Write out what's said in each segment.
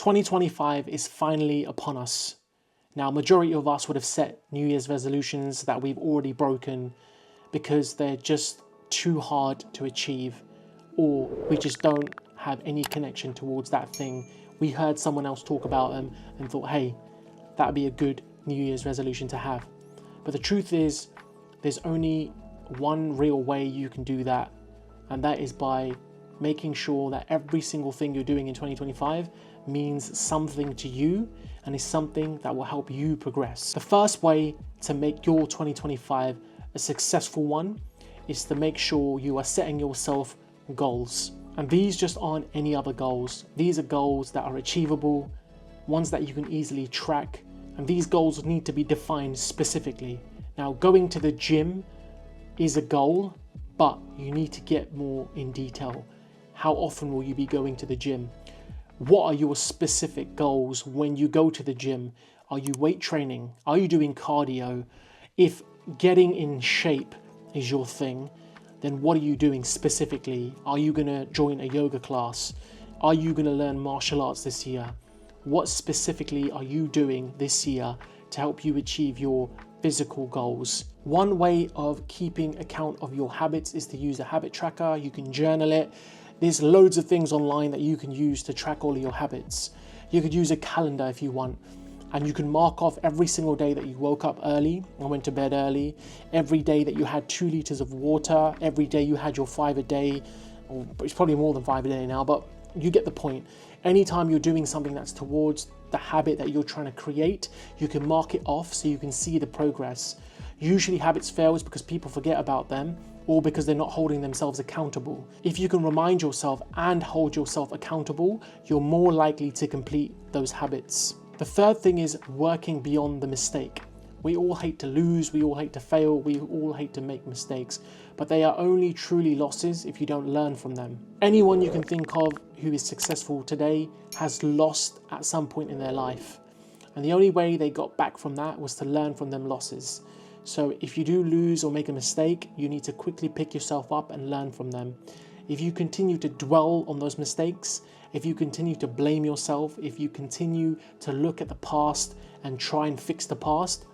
2025 is finally upon us. Now, majority of us would have set New Year's resolutions that we've already broken because they're just too hard to achieve, or we just don't have any connection towards that thing. We heard someone else talk about them and thought, hey, that'd be a good New Year's resolution to have. But the truth is, there's only one real way you can do that, and that is by making sure that every single thing you're doing in 2025 means something to you and is something that will help you progress. The first way to make your 2025 a successful one is to make sure you are setting yourself goals. And these just aren't any other goals. These are goals that are achievable, ones that you can easily track, and these goals need to be defined specifically. Now, going to the gym is a goal, but you need to get more in detail. How often will you be going to the gym? What are your specific goals when you go to the gym? Are you weight training? Are you doing cardio? If getting in shape is your thing, then what are you doing specifically? Are you going to join a yoga class? Are you going to learn martial arts this year? What specifically are you doing this year to help you achieve your physical goals? One way of keeping account of your habits is to use a habit tracker. You can journal it. There's loads of things online that you can use to track all of your habits. You could use a calendar if you want, and you can mark off every single day that you woke up early and went to bed early, every day that you had 2 liters of water, every day you had your 5 a day, or it's probably more than 5 a day now, but you get the point. Anytime you're doing something that's towards the habit that you're trying to create, you can mark it off so you can see the progress. Usually habits fail because people forget about them, or because they're not holding themselves accountable. If you can remind yourself and hold yourself accountable, you're more likely to complete those habits. The third thing is working beyond the mistake. We all hate to lose, we all hate to fail, we all hate to make mistakes, but they are only truly losses if you don't learn from them. Anyone you can think of who is successful today has lost at some point in their life. And the only way they got back from that was to learn from them losses. So if you do lose or make a mistake, you need to quickly pick yourself up and learn from them. If you continue to dwell on those mistakes, if you continue to blame yourself, if you continue to look at the past and try and fix the past,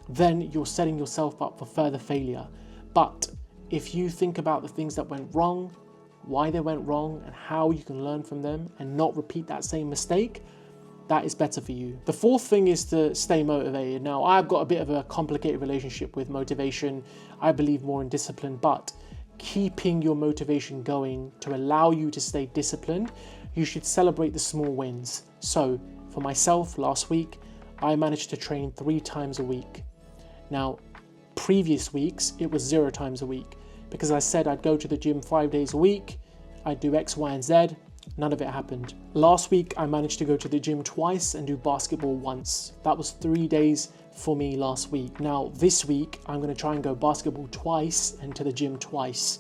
then you're setting yourself up for further failure. But if you think about the things that went wrong, why they went wrong, and how you can learn from them and not repeat that same mistake, that is better for you. The fourth thing is to stay motivated. Now, I've got a bit of a complicated relationship with motivation. I believe more in discipline, but keeping your motivation going to allow you to stay disciplined, you should celebrate the small wins. So for myself, last week, I managed to train 3 times a week. Now, previous weeks, it was 0 times a week because I said I'd go to the gym 5 days a week. I'd do X, Y, and Z. None of it happened. Last week, I managed to go to the gym twice and do basketball once. That was 3 days for me last week. Now, this week, I'm going to try and go basketball twice and to the gym twice.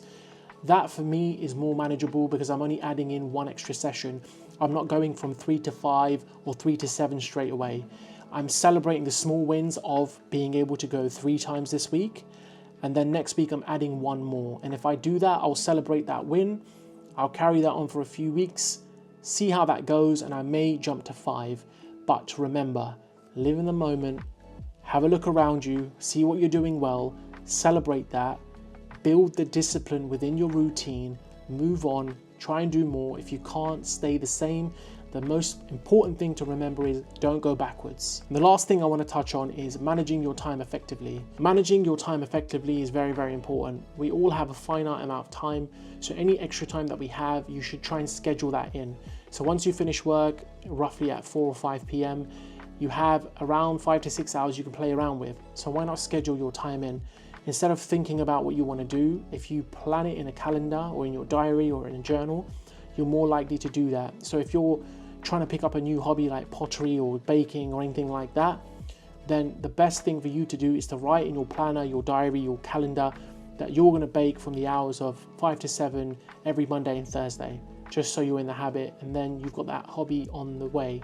That for me is more manageable because I'm only adding in 1 extra session. I'm not going from 3 to 5 or 3 to 7 straight away. I'm celebrating the small wins of being able to go 3 times this week. And then next week, I'm adding 1 more. And if I do that, I'll celebrate that win. I'll carry that on for a few weeks, see how that goes, and I may jump to 5. But remember, live in the moment, have a look around you, see what you're doing well, celebrate that, build the discipline within your routine, move on, try and do more. If you can't stay the same, the most important thing to remember is don't go backwards. And the last thing I want to touch on is managing your time effectively. Managing your time effectively is very, very important. We all have a finite amount of time, so any extra time that we have, you should try and schedule that in. So once you finish work, roughly at 4 or 5 p.m., you have around 5 to 6 hours you can play around with. So why not schedule your time in? Instead of thinking about what you want to do, if you plan it in a calendar or in your diary or in a journal, you're more likely to do that. So if you're trying to pick up a new hobby like pottery or baking or anything like that, then the best thing for you to do is to write in your planner, your diary, your calendar that you're going to bake from the hours of 5 to 7 every Monday and Thursday, just so you're in the habit, and then you've got that hobby on the way.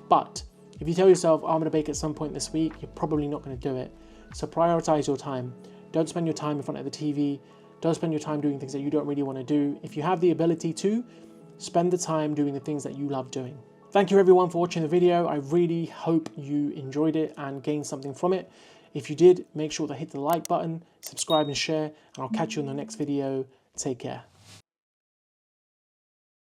But if you tell yourself, I'm going to bake at some point this week, you're probably not going to do it. So prioritize your time. Don't spend your time in front of the TV. Don't spend your time doing things that you don't really want to do. If you have the ability to, spend the time doing the things that you love doing. Thank you everyone for watching the video. I really hope you enjoyed it and gained something from it. If you did, make sure to hit the like button, subscribe and share, and I'll catch you in the next video. Take care.